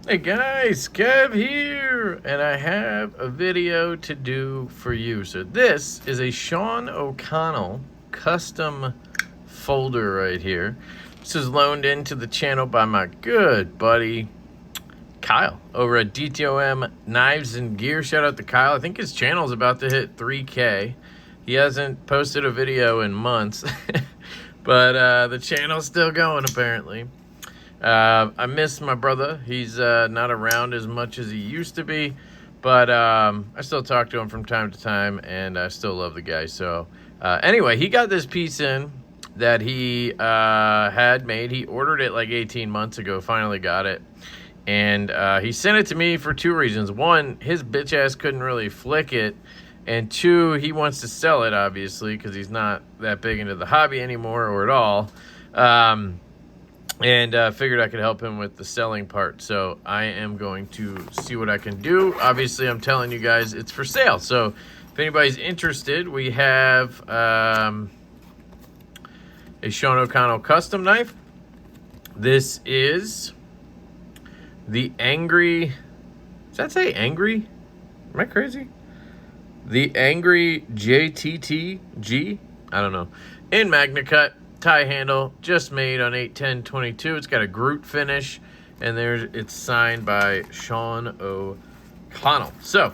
Hey guys, Kev here, and I have a video to do for you. So this is a Sean O'Connell custom folder right here. This is loaned into the channel by my good buddy Kyle over at DTOM Knives and Gear. Shout out to Kyle. I think his channel's about to hit 3K. He hasn't posted a video in months, but the channel's still going apparently. I miss my brother. He's not around as much as he used to be, but I still talk to him from time to time, and I still love the guy. So anyway, he got this piece in that he had made. He ordered it like 18 months ago, finally got it. And he sent it to me for two reasons. One, his bitch ass couldn't really flick it. And two, he wants to sell it, obviously, because he's not that big into the hobby anymore or at all. And figured I could help him with the selling part. So I am going to see what I can do. Obviously, I'm telling you guys it's for sale. So if anybody's interested, we have a Sean O'Connell custom knife. This is the Angry... Does that say Angry? Am I crazy? The Angry JTTG? I don't know. In Magnacut. Tie handle, just made on 8/10/22. It's got a Groot finish, and it's signed by Sean O'Connell. So,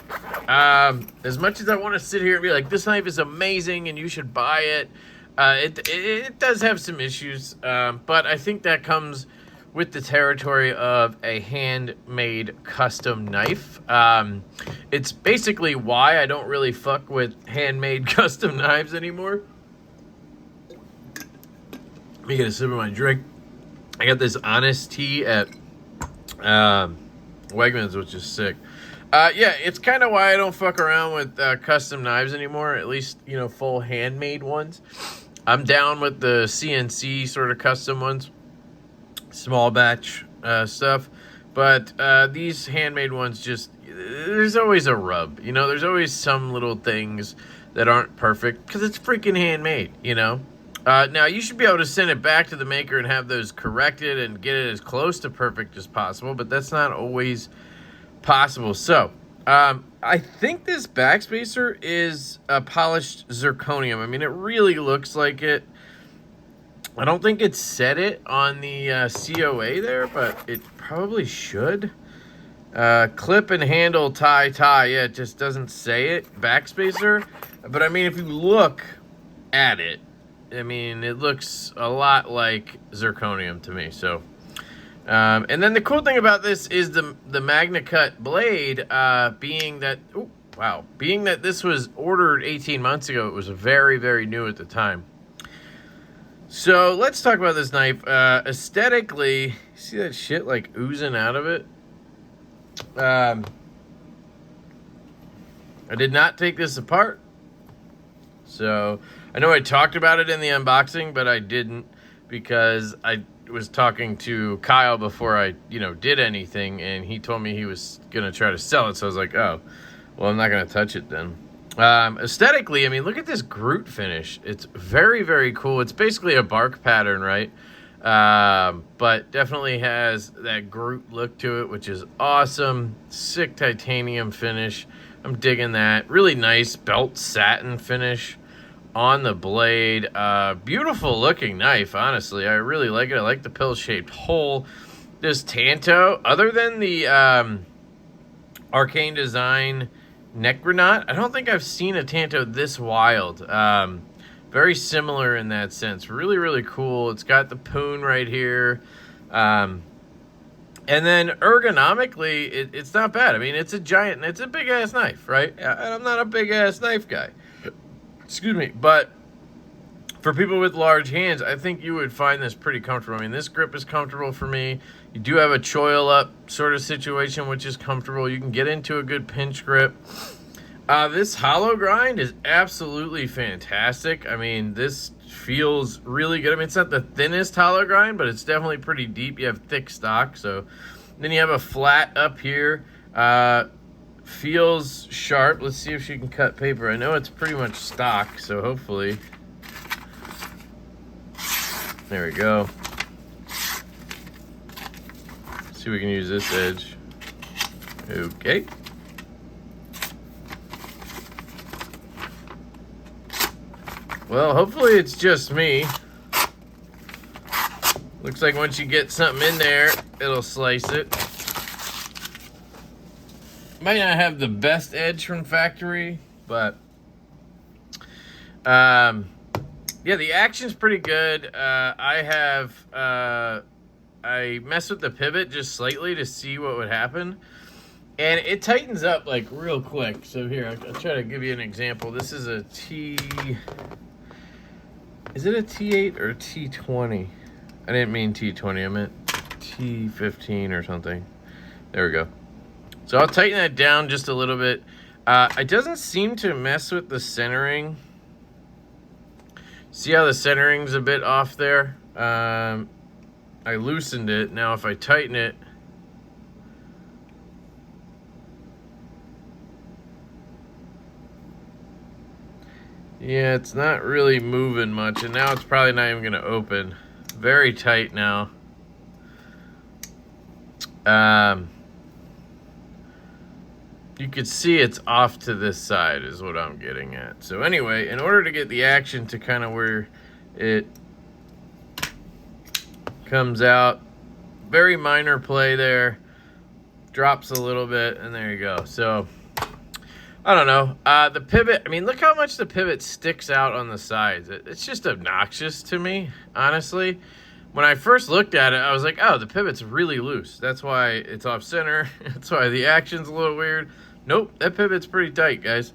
as much as I want to sit here and be like, this knife is amazing and you should buy it, it does have some issues, but I think that comes with the territory of a handmade custom knife. It's basically why I don't really fuck with handmade custom knives anymore. Let me get a sip of my drink. I got this Honest Tea at Wegmans, which is sick. Yeah, it's kind of why I don't fuck around with custom knives anymore, at least, you know, full handmade ones. I'm down with the CNC sort of custom ones, small batch stuff. But these handmade ones just, there's always a rub, you know? There's always some little things that aren't perfect because it's freaking handmade, you know? Now, you should be able to send it back to the maker and have those corrected and get it as close to perfect as possible, but that's not always possible. So, I think this backspacer is a polished zirconium. I mean, it really looks like it. I don't think it said it on the COA there, but it probably should. Clip and handle tie. Yeah, it just doesn't say it. Backspacer. But, I mean, if you look at it, I mean, it looks a lot like zirconium to me. So, and then the cool thing about this is the Magnacut blade, being that this was ordered 18 months ago, it was very, very new at the time. So let's talk about this knife. Aesthetically, see that shit like oozing out of it? I did not take this apart. So I know I talked about it in the unboxing, but I didn't because I was talking to Kyle before I, did anything, and he told me he was going to try to sell it. So I was like, oh, well, I'm not going to touch it then. Aesthetically, I mean, look at this Groot finish. It's very, very cool. It's basically a bark pattern, right? But definitely has that Groot look to it, which is awesome. Sick titanium finish. I'm digging that. Really nice belt satin finish on the blade. Beautiful looking knife, honestly. I really like it. I like the pill-shaped hole. This Tanto, other than the Arcane Design Necronaut, I don't think I've seen a Tanto this wild. Very similar in that sense. Really, really cool. It's got the poon right here. And then ergonomically, it's not bad. I mean, it's a big-ass knife, right? I'm not a big-ass knife guy. Excuse me. But for people with large hands, I think you would find this pretty comfortable. I mean, this grip is comfortable for me. You do have a choil up sort of situation, which is comfortable. You can get into a good pinch grip. This hollow grind is absolutely fantastic. I mean, this feels really good. I mean, it's not the thinnest hollow grind, but it's definitely pretty deep. You have thick stock. So then you have a flat up here. Feels sharp. Let's see if she can cut paper. I know it's pretty much stock, so hopefully. There we go. Let's see if we can use this edge. Okay. Well, hopefully it's just me. Looks like once you get something in there, it'll slice it. Might not have the best edge from factory, but yeah, the action's pretty good. I messed with the pivot just slightly to see what would happen, and it tightens up like real quick. So here, I'll try to give you an example. This is a is it a T8 or a T20? I didn't mean T20, I meant T15 or something. There we go. So I'll tighten that down just a little bit. It doesn't seem to mess with the centering. See how the centering's a bit off there? I loosened it. Now if I tighten it, yeah, it's not really moving much, and now it's probably not even gonna open. Very tight now. You could see it's off to this side is what I'm getting at. So anyway, in order to get the action to kind of where it comes out, very minor play there, drops a little bit, and there you go. So I don't know. The pivot, I mean, look how much the pivot sticks out on the sides. It's just obnoxious to me, honestly. When I first looked at it, I was like, oh, the pivot's really loose. That's why it's off center. That's why the action's a little weird. Nope, that pivot's pretty tight, guys.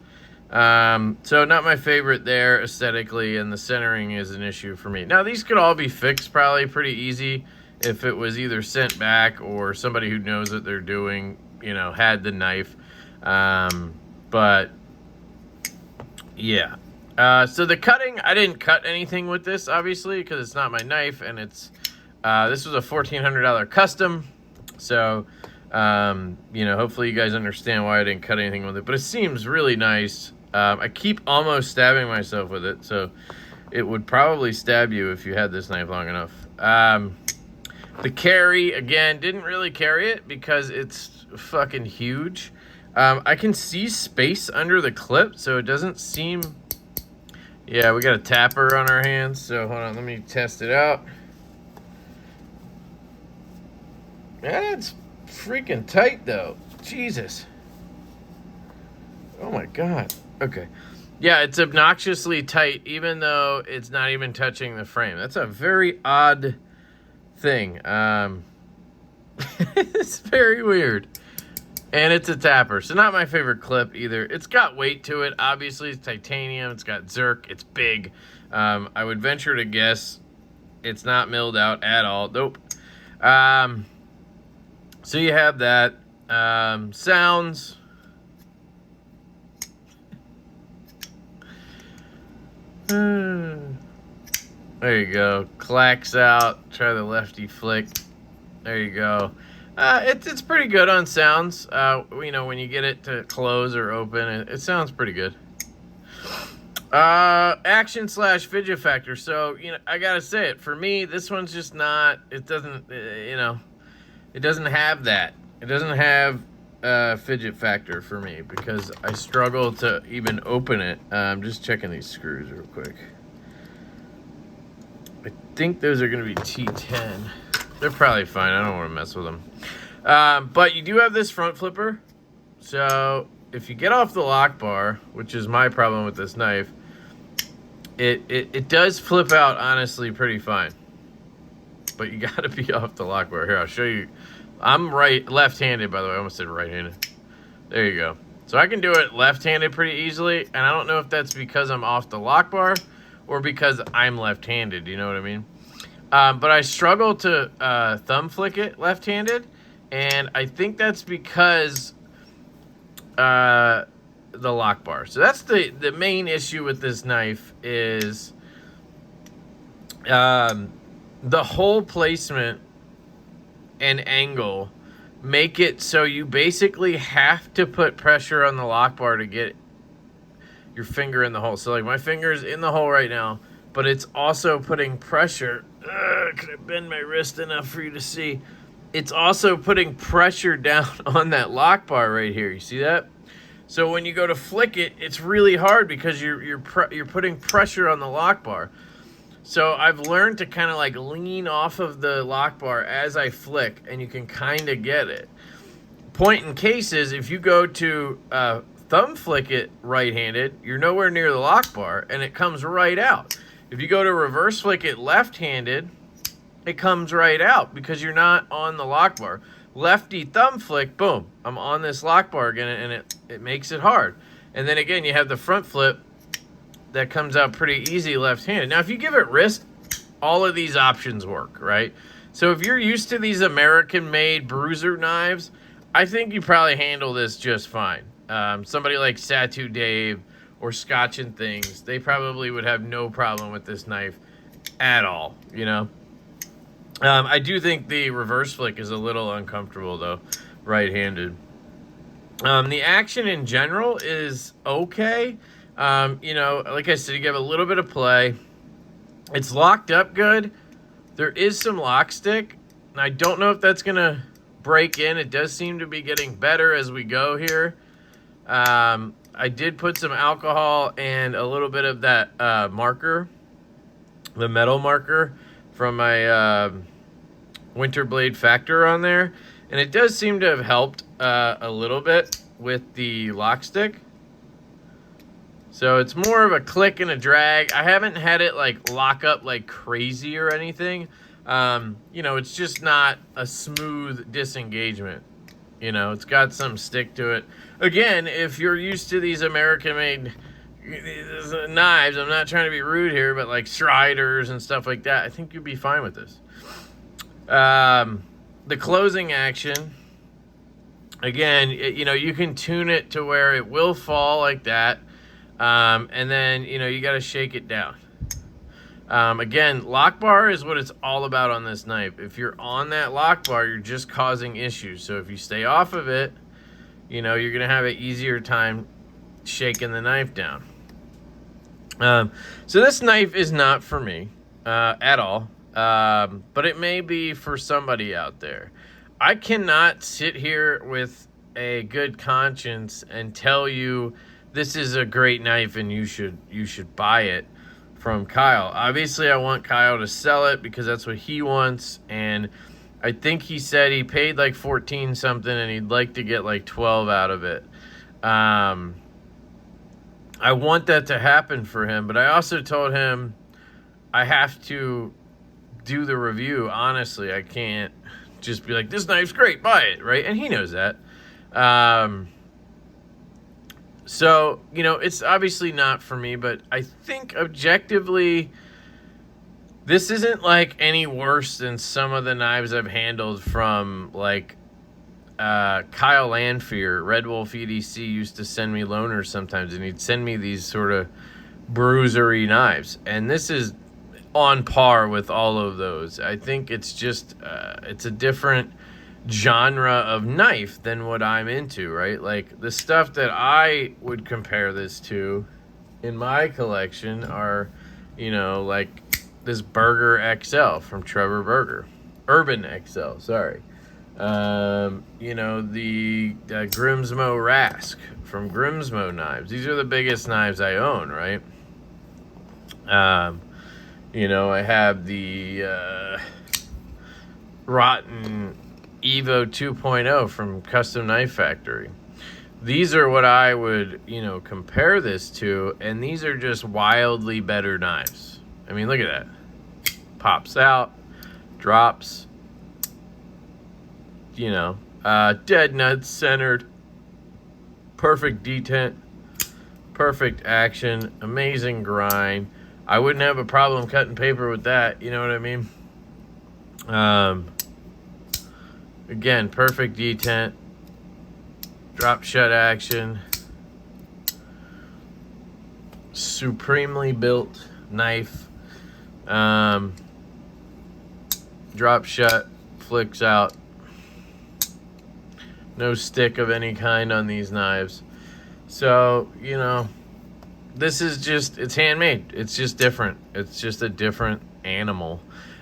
So not my favorite there aesthetically, and the centering is an issue for me. Now, these could all be fixed probably pretty easy if it was either sent back or somebody who knows what they're doing, you know, had the knife. But yeah. So the cutting, I didn't cut anything with this, obviously, because it's not my knife, and it's this was a $1,400 custom. So you know, hopefully you guys understand why I didn't cut anything with it. But it seems really nice. I keep almost stabbing myself with it, so it would probably stab you if you had this knife long enough. The carry, again, didn't really carry it because it's fucking huge. I can see space under the clip, so it doesn't seem... Yeah, we got a tapper on our hands, so hold on, let me test it out. That's freaking tight, though. Jesus. Oh my God. Okay. Yeah, it's obnoxiously tight, even though it's not even touching the frame. That's a very odd thing. It's very weird. And it's a tapper, so not my favorite clip either. It's got weight to it. Obviously, it's titanium. It's got zirc. It's big. I would venture to guess it's not milled out at all. Nope. So you have that. Sounds. There you go. Clacks out. Try the lefty flick. There you go. It's pretty good on sounds. You know, when you get it to close or open, it sounds pretty good. Action / fidget factor. So, you know, I gotta say it. For me, this one's just not, it doesn't, you know, it doesn't have that. It doesn't have fidget factor for me because I struggle to even open it. I'm just checking these screws real quick. I think those are gonna be T10. They're probably fine. I don't want to mess with them. But you do have this front flipper. So if you get off the lock bar, which is my problem with this knife, it does flip out, honestly, pretty fine. But you got to be off the lock bar. Here, I'll show you. I'm left-handed, by the way. I almost said right-handed. There you go. So I can do it left-handed pretty easily. And I don't know if that's because I'm off the lock bar or because I'm left-handed. You know what I mean? But I struggle to thumb flick it left-handed, and I think that's because the lock bar. So that's the main issue with this knife is the hole placement and angle make it so you basically have to put pressure on the lock bar to get your finger in the hole. So like my finger's in the hole right now, but it's also putting pressure. Could I bend my wrist enough for you to see? it's also putting pressure down on that lock bar right here. You see that? So when you go to flick it, it's really hard because you're putting pressure on the lock bar. So I've learned to kind of like lean off of the lock bar as I flick, and you can kind of get it. Point in case is if you go to thumb flick it right-handed, you're nowhere near the lock bar, and it comes right out. If you go to reverse flick it left-handed, it comes right out because you're not on the lock bar. Lefty thumb flick, boom, I'm on this lock bar again, and it makes it hard. And then again, you have the front flip that comes out pretty easy left-handed. Now, if you give it wrist, all of these options work, right? So if you're used to these American-made bruiser knives, I think you probably handle this just fine. Somebody like Satu Dave or Scotch and Things, they probably would have no problem with this knife at all, you know? I do think the reverse flick is a little uncomfortable, though, right-handed. The action in general is okay. You know, like I said, you give a little bit of play. It's locked up good. There is some lock stick. And I don't know if that's going to break in. It does seem to be getting better as we go here. I did put some alcohol and a little bit of that marker, the metal marker from my Winter Blade Factor on there. And it does seem to have helped a little bit with the lock stick. So it's more of a click and a drag. I haven't had it like lock up like crazy or anything. You know, it's just not a smooth disengagement. You know, it's got some stick to it. Again, if you're used to these American-made knives, I'm not trying to be rude here, but like Striders and stuff like that, I think you'd be fine with this. The closing action, again, you know, you can tune it to where it will fall like that. And then, you know, you got to shake it down. Again, lock bar is what it's all about on this knife. If you're on that lock bar, you're just causing issues. So if you stay off of it, you know, you're going to have an easier time shaking the knife down. So this knife is not for me at all. But it may be for somebody out there. I cannot sit here with a good conscience and tell you this is a great knife and you should buy it from Kyle. Obviously, I want Kyle to sell it because that's what he wants, and I think he said he paid like 14 something and he'd like to get like 12 out of it. I want that to happen for him, but I also told him I have to do the review. Honestly, I can't just be like, this knife's great, buy it, right? And he knows that. So, you know, it's obviously not for me, but I think objectively, this isn't like any worse than some of the knives I've handled from like Kyle Lanfear. Red Wolf EDC used to send me loaners sometimes, and he'd send me these sort of bruisery knives. And this is on par with all of those. I think it's just, it's a different genre of knife than what I'm into, right? Like the stuff that I would compare this to in my collection are, you know, like this Burger XL from Trevor Burger. Urban XL, sorry. You know, the Grimsmo Rask from Grimsmo Knives. These are the biggest knives I own, right? You know, I have the Rotten Evo 2.0 from Custom Knife Factory. These are what I would, you know, compare this to, and these are just wildly better knives. I mean, look at that. Pops out, drops, you know, dead nuts centered, perfect detent, perfect action, amazing grind. I wouldn't have a problem cutting paper with that, you know what I mean? Again, perfect detent, drop shut action, supremely built knife, drop shut, flicks out, no stick of any kind on these knives. So, you know, this is just, it's handmade. It's just different. It's just a different animal.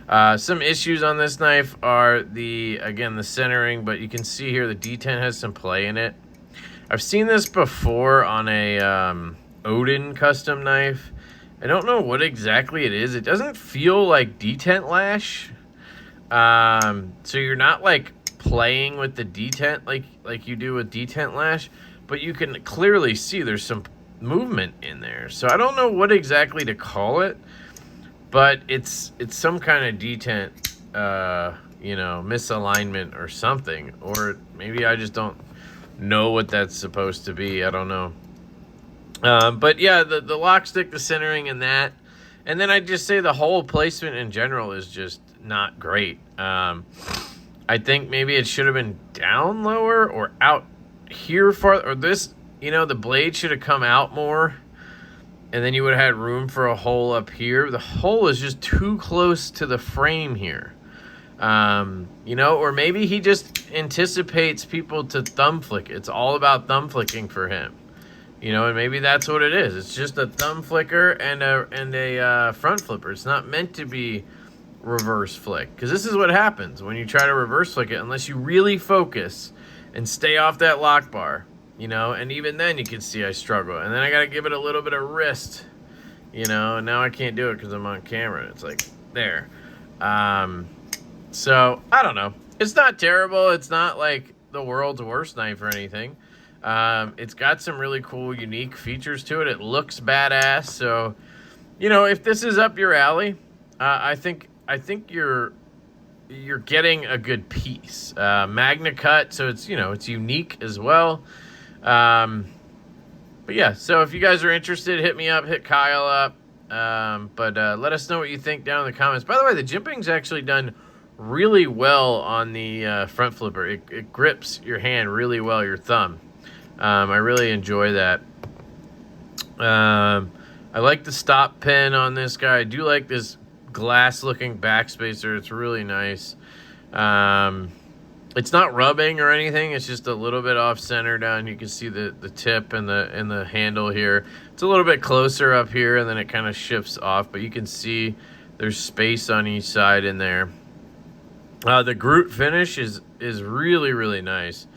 Some issues on this knife are the centering, but you can see here the D10 has some play in it. I've seen this before on a Odin custom knife. I don't know what exactly it is. It doesn't feel like detent lash. So you're not like playing with the detent like you do with detent lash, but you can clearly see there's some movement in there. So I don't know what exactly to call it, but it's some kind of detent, you know, misalignment or something, or maybe I just don't know what that's supposed to be. I don't know. But yeah, the lock stick, the centering, and that, and then I'd just say the whole placement in general is just not great. I think maybe it should have been down lower or out here farther, or this, you know, the blade should have come out more, and then you would have had room for a hole up here. The hole is just too close to the frame here. You know, or maybe he just anticipates people to thumb flick. It's all about thumb flicking for him. You know, and maybe that's what it is. It's just a thumb flicker and a front flipper. It's not meant to be reverse flick, because this is what happens when you try to reverse flick it, unless you really focus and stay off that lock bar, you know. And even then you can see I struggle, and then I got to give it a little bit of wrist, you know, and now I can't do it because I'm on camera. It's like there. So I don't know, it's not terrible. It's not like the world's worst knife or anything. It's got some really cool unique features to it. It looks badass. So, you know, if this is up your alley, I think you're getting a good piece. Magnacut, so it's, you know, it's unique as well. But yeah, so if you guys are interested, hit me up, hit Kyle up. But let us know what you think down in the comments. By the way, the jimping's actually done really well on the front flipper. It grips your hand really well, your thumb. I really enjoy that. I like the stop pin on this guy. I do like this glass looking backspacer. It's really nice. It's not rubbing or anything. It's just a little bit off center down. You can see the tip and the handle here. It's a little bit closer up here, and then it kind of shifts off, but you can see there's space on each side in there. The Groot finish is really, really nice.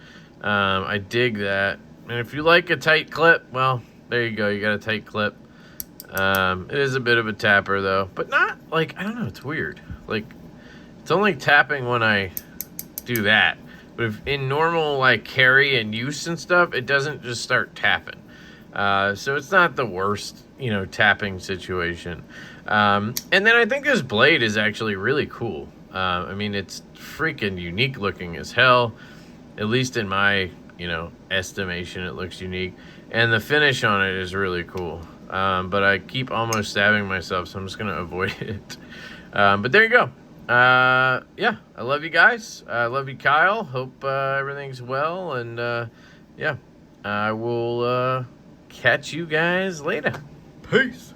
I dig that. And if you like a tight clip, well, there you go. You got a tight clip. It is a bit of a tapper, though. But not, like, I don't know. It's weird. Like, it's only tapping when I do that. But if in normal, like, carry and use and stuff, it doesn't just start tapping. So it's not the worst, you know, tapping situation. And then I think this blade is actually really cool. I mean, it's freaking unique looking as hell. At least in my, you know, estimation, it looks unique. And the finish on it is really cool. But I keep almost stabbing myself, so I'm just going to avoid it. But there you go. Yeah, I love you guys. I love you, Kyle. Hope everything's well. And yeah, I will catch you guys later. Peace.